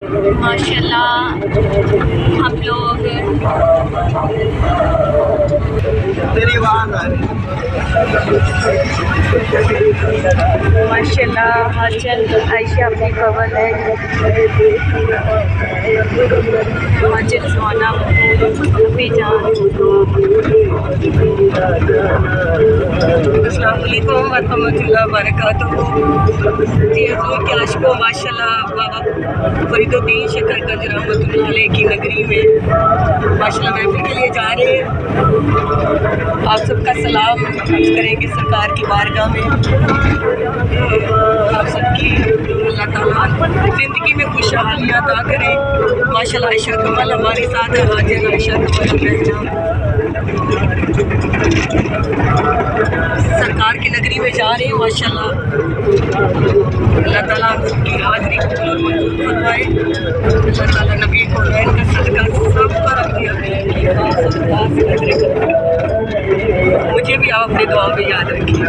माशाल्लाह हम लोग माशाल्लाह हाजल आयशा अपनी कवर है हाजल सोना अपनी जान। अस्सलाम वालेकुम वरहमतुल्लाहि वबरकातुहू। को माशाल्लाह बाबा फरीदुद्दीन शकरकंज रहमतुल्लाह अलैह की नगरी में माशाल्लाह महफिल के लिए जा रहे हैं। आप सबका सलाम अर्ज़ करेंगे सरकार की बारगाह में। आप सबकी अल्लाह ताला ज़िंदगी में खुशहालियाँ अता करें। माशाल्लाह आयशा कमल हमारे साथ है, हाजिर आयशा कमल रहना सरकार की नगरी में जा रहे हैं। माशाल्लाह अल्लाह ताला की हाज़िरी को मंजूर फरमाए। अल्लाह ताला नबी को इनका सदका सब पर अपनी मुझे भी आप अपनी दुआ में याद रखिए।